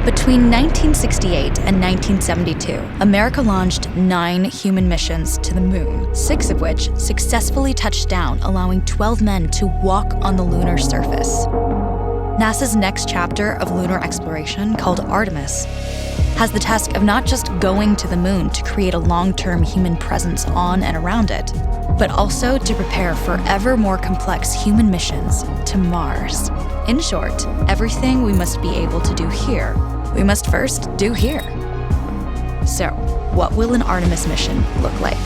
Between 1968 and 1972, America launched 9 human missions to the moon, 6 of which successfully touched down, allowing 12 men to walk on the lunar surface. NASA's next chapter of lunar exploration, called Artemis, has the task of not just going to the moon to create a long-term human presence on and around it, but also to prepare for ever more complex human missions to Mars. In short, everything we must be able to do here, we must first do here. So, what will an Artemis mission look like?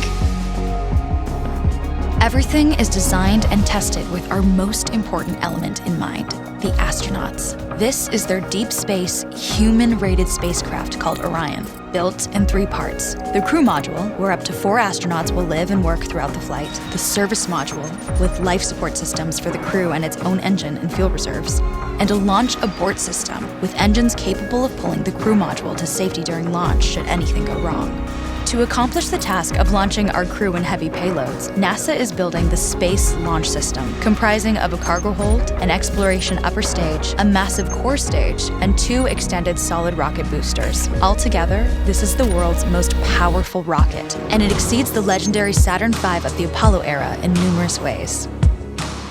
Everything is designed and tested with our most important element in mind, the astronauts. This is their deep space, human-rated spacecraft called Orion, built in 3 parts. The crew module, where up to 4 astronauts will live and work throughout the flight. The service module, with life support systems for the crew and its own engine and fuel reserves. And a launch abort system, with engines capable of pulling the crew module to safety during launch should anything go wrong. To accomplish the task of launching our crew and heavy payloads, NASA is building the Space Launch System, comprising of a cargo hold, an exploration upper stage, a massive core stage, and 2 extended solid rocket boosters. Altogether, this is the world's most powerful rocket, and it exceeds the legendary Saturn V of the Apollo era in numerous ways.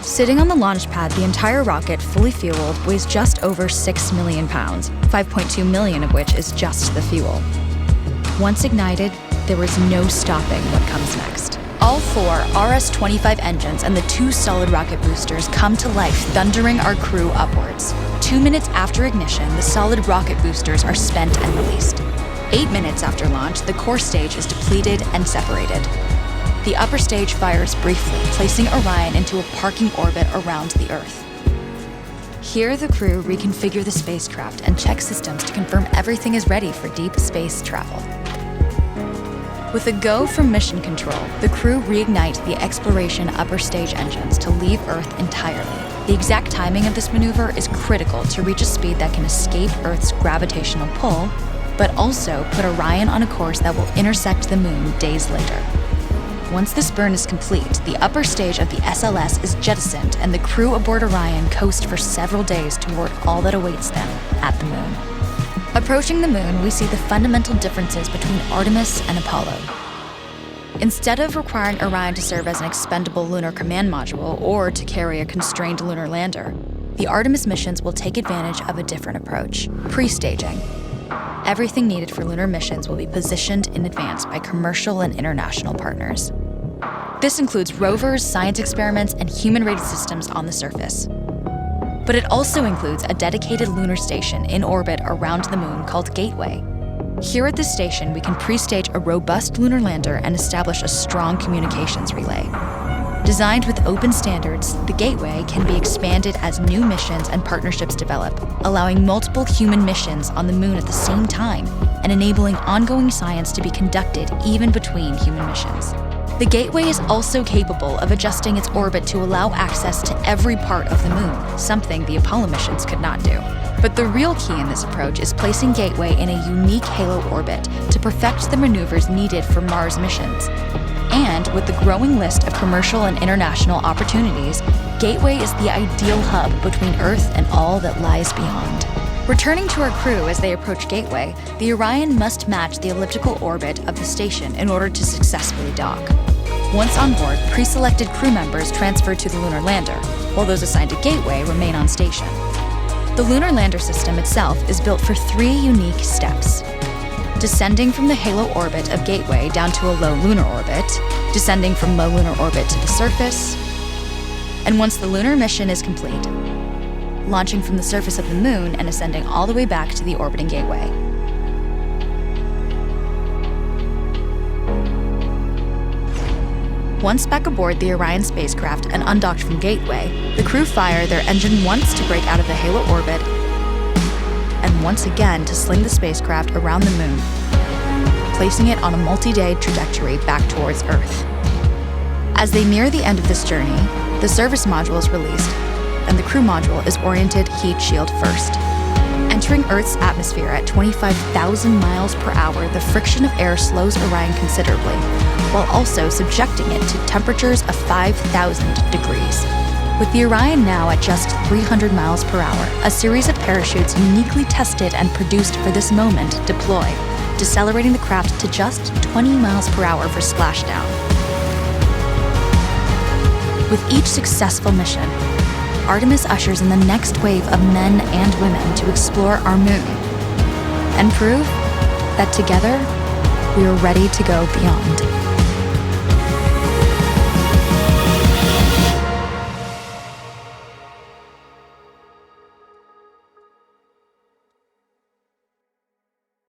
Sitting on the launch pad, the entire rocket, fully fueled, weighs just over 6 million pounds, 5.2 million of which is just the fuel. Once ignited, there is no stopping what comes next. All 4 RS-25 engines and the 2 solid rocket boosters come to life, thundering our crew upwards. 2 minutes after ignition, the solid rocket boosters are spent and released. 8 minutes after launch, the core stage is depleted and separated. The upper stage fires briefly, placing Orion into a parking orbit around the Earth. Here, the crew reconfigure the spacecraft and check systems to confirm everything is ready for deep space travel. With a go from mission control, the crew reignite the exploration upper stage engines to leave Earth entirely. The exact timing of this maneuver is critical to reach a speed that can escape Earth's gravitational pull, but also put Orion on a course that will intersect the moon days later. Once this burn is complete, the upper stage of the SLS is jettisoned and the crew aboard Orion coast for several days toward all that awaits them at the moon. Approaching the moon, we see the fundamental differences between Artemis and Apollo. Instead of requiring Orion to serve as an expendable lunar command module or to carry a constrained lunar lander, the Artemis missions will take advantage of a different approach: pre-staging. Everything needed for lunar missions will be positioned in advance by commercial and international partners. This includes rovers, science experiments, and human-rated systems on the surface. But it also includes a dedicated lunar station in orbit around the moon called Gateway. Here at this station, we can pre-stage a robust lunar lander and establish a strong communications relay. Designed with open standards, the Gateway can be expanded as new missions and partnerships develop, allowing multiple human missions on the moon at the same time and enabling ongoing science to be conducted even between human missions. The Gateway is also capable of adjusting its orbit to allow access to every part of the moon, something the Apollo missions could not do. But the real key in this approach is placing Gateway in a unique halo orbit to perfect the maneuvers needed for Mars missions. And with the growing list of commercial and international opportunities, Gateway is the ideal hub between Earth and all that lies beyond. Returning to our crew as they approach Gateway, the Orion must match the elliptical orbit of the station in order to successfully dock. Once on board, pre-selected crew members transfer to the lunar lander, while those assigned to Gateway remain on station. The lunar lander system itself is built for 3 unique steps: descending from the halo orbit of Gateway down to a low lunar orbit, descending from low lunar orbit to the surface, and once the lunar mission is complete, launching from the surface of the moon and ascending all the way back to the orbiting Gateway. Once back aboard the Orion spacecraft and undocked from Gateway, the crew fire their engine once to break out of the halo orbit and once again to sling the spacecraft around the moon, placing it on a multi-day trajectory back towards Earth. As they near the end of this journey, the service module is released, and the crew module is oriented heat shield first. Entering Earth's atmosphere at 25,000 miles per hour, the friction of air slows Orion considerably, while also subjecting it to temperatures of 5,000 degrees. With the Orion now at just 300 miles per hour, a series of parachutes uniquely tested and produced for this moment deploy, decelerating the craft to just 20 miles per hour for splashdown. With each successful mission, Artemis ushers in the next wave of men and women to explore our moon and prove that together we are ready to go beyond.